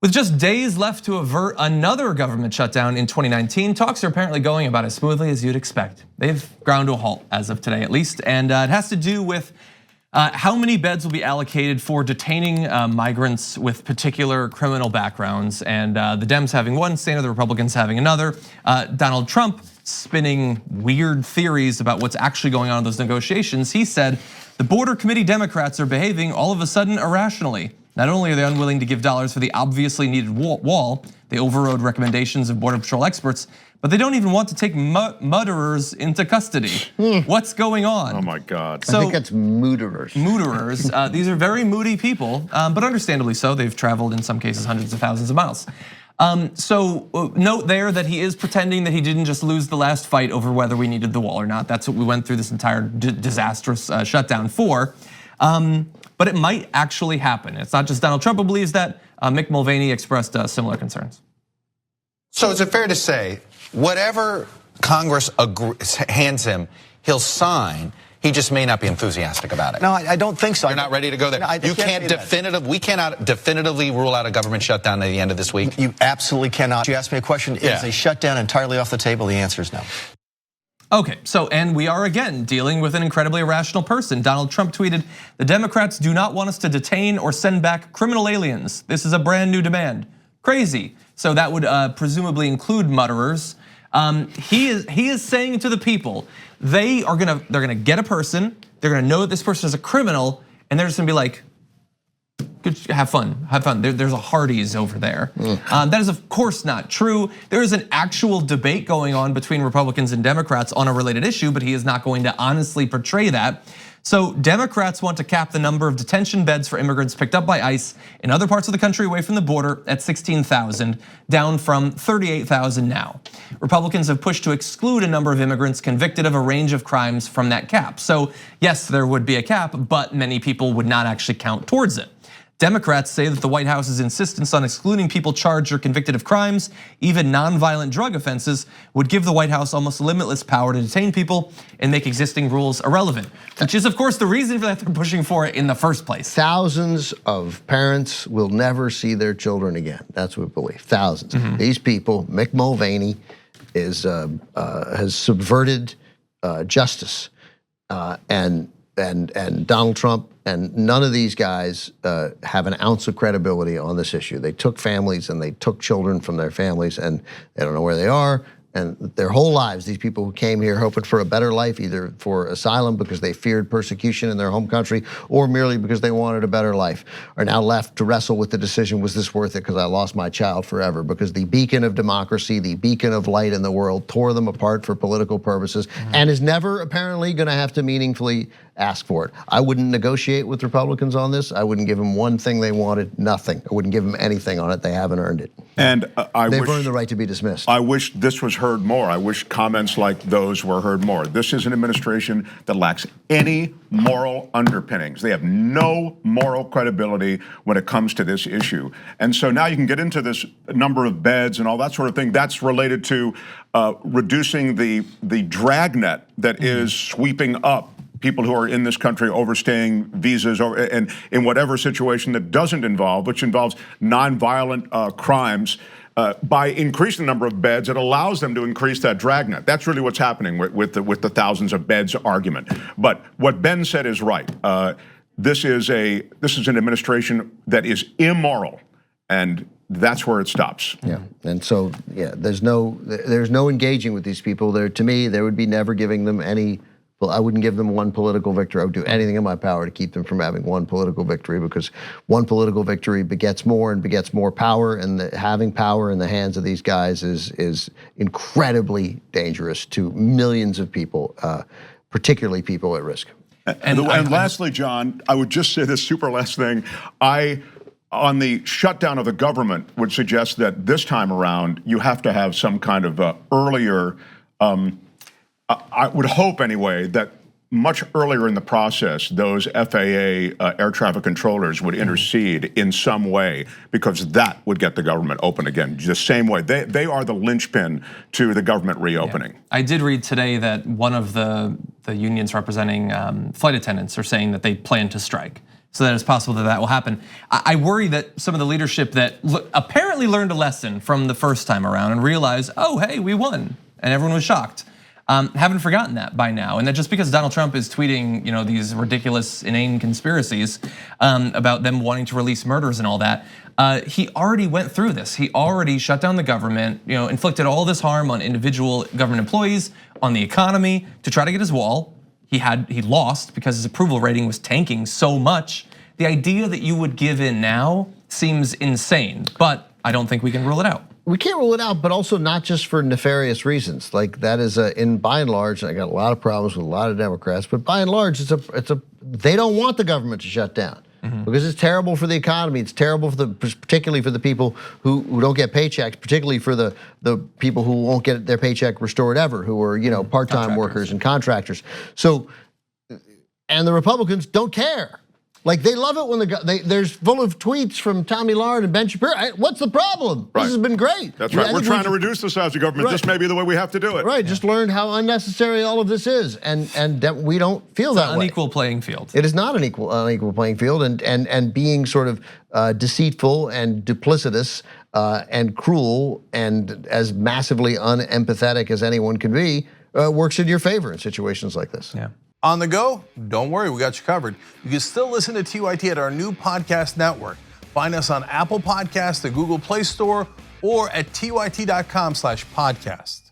With just days left to avert another government shutdown in 2019, talks are apparently going about as smoothly as you'd expect. They've ground to a halt as of today at least, and it has to do with how many beds will be allocated for detaining migrants with particular criminal backgrounds, and the Dems having one standard, the Republicans having another. Donald Trump spinning weird theories about what's actually going on in those negotiations. He said the border committee Democrats are behaving all of a sudden irrationally. Not only are they unwilling to give dollars for the obviously needed wall, they overrode recommendations of Border Patrol experts, but they don't even want to take murderers into custody. What's going on? Oh my God. So, I think that's mooderers. Mooderers, these are very moody people, but understandably so. They've traveled in some cases hundreds of thousands of miles. So note there that he is pretending that he didn't just lose the last fight over whether we needed the wall or not. That's what we went through this entire disastrous shutdown for. But it might actually happen. It's not just Donald Trump who believes that. Mick Mulvaney expressed similar concerns. So is it fair to say, whatever Congress hands him, he'll sign, he just may not be enthusiastic about it? No, I don't think so. You're not ready to go there? No, we cannot definitively rule out a government shutdown at the end of this week? You absolutely cannot. You asked me a question, is a shutdown entirely off the table? The answer is no. Okay, so and we are again dealing with an incredibly irrational person. Donald Trump tweeted, "The Democrats do not want us to detain or send back criminal aliens. This is a brand new demand." Crazy. So that would presumably include murderers. He is saying to the people, they're gonna get a person, they're gonna know that this person is a criminal, and they're just gonna be like, have fun. There's a Hardee's over there. That is of course not true. There is an actual debate going on between Republicans and Democrats on a related issue, but he is not going to honestly portray that. So Democrats want to cap the number of detention beds for immigrants picked up by ICE in other parts of the country away from the border at 16,000, down from 38,000 now. Republicans have pushed to exclude a number of immigrants convicted of a range of crimes from that cap. So yes, there would be a cap, but many people would not actually count towards it. Democrats say that the White House's insistence on excluding people charged or convicted of crimes, even nonviolent drug offenses, would give the White House almost limitless power to detain people and make existing rules irrelevant, which is of course the reason for that they're pushing for it in the first place. Thousands of parents will never see their children again. That's what we believe, thousands. These people, Mick Mulvaney has subverted justice, and Donald Trump, and none of these guys have an ounce of credibility on this issue. They took families and they took children from their families, and they don't know where they are. And their whole lives, these people who came here hoping for a better life, either for asylum because they feared persecution in their home country, or merely because they wanted a better life, are now left to wrestle with the decision, was this worth it because I lost my child forever? Because the beacon of democracy, the beacon of light in the world, tore them apart for political purposes, and is never apparently gonna have to meaningfully ask for it. I wouldn't negotiate with Republicans on this. I wouldn't give them one thing they wanted, nothing. I wouldn't give them anything on it. They haven't earned it. And they've earned the right to be dismissed. I wish this was heard more. I wish comments like those were heard more. This is an administration that lacks any moral underpinnings. They have no moral credibility when it comes to this issue. And so now you can get into this number of beds and all that sort of thing. That's related to reducing the dragnet that is sweeping up people who are in this country overstaying visas, and in whatever situation that doesn't involve, which involves nonviolent crimes, by increasing the number of beds, it allows them to increase that dragnet. That's really what's happening with the thousands of beds argument. But what Ben said is right. This is an administration that is immoral, and that's where it stops. Yeah, and so there's no engaging with these people. To me, there would be never giving them any. Well, I wouldn't give them one political victory. I would do anything in my power to keep them from having one political victory, because one political victory begets more and begets more power, and having power in the hands of these guys is incredibly dangerous to millions of people, particularly people at risk. And lastly, John, I would just say this super last thing. On the shutdown of the government, would suggest that this time around you have to have some kind of earlier. I would hope anyway that much earlier in the process, those FAA air traffic controllers would intercede in some way, because that would get the government open again, the same way. They are the linchpin to the government reopening. Yeah. I did read today that one of the unions representing flight attendants are saying that they plan to strike. so that it's possible that that will happen. I worry that some of the leadership that apparently learned a lesson from the first time around and realized, oh, hey, we won, and everyone was shocked, haven't forgotten that by now. And that just because Donald Trump is tweeting, these ridiculous, inane conspiracies about them wanting to release murders and all that, he already went through this. He already shut down the government, inflicted all this harm on individual government employees, on the economy to try to get his wall. He lost because his approval rating was tanking so much. The idea that you would give in now seems insane, but I don't think we can rule it out. We can't rule it out, but also not just for nefarious reasons. Like that is in by and large, I got a lot of problems with a lot of Democrats, but by and large, they don't want the government to shut down. Because it's terrible for the economy. It's terrible particularly for the people who don't get paychecks, particularly for the people who won't get their paycheck restored ever, who are part-time workers and contractors. So, and the Republicans don't care. Like they love it when there's full of tweets from Tommy Lard and Ben Shapiro. What's the problem? Right. This has been great. That's right. We're trying to reduce the size of government. Right. This may be the way we have to do it. Right. Just learned how unnecessary all of this is, and that we don't feel that way. It's an unequal playing field. It is not an unequal playing field, and being sort of deceitful and duplicitous and cruel and as massively unempathetic as anyone can be works in your favor in situations like this. Yeah. On the go? Don't worry, we got you covered. You can still listen to TYT at our new podcast network. Find us on Apple Podcasts, the Google Play Store, or at tyt.com/podcasts.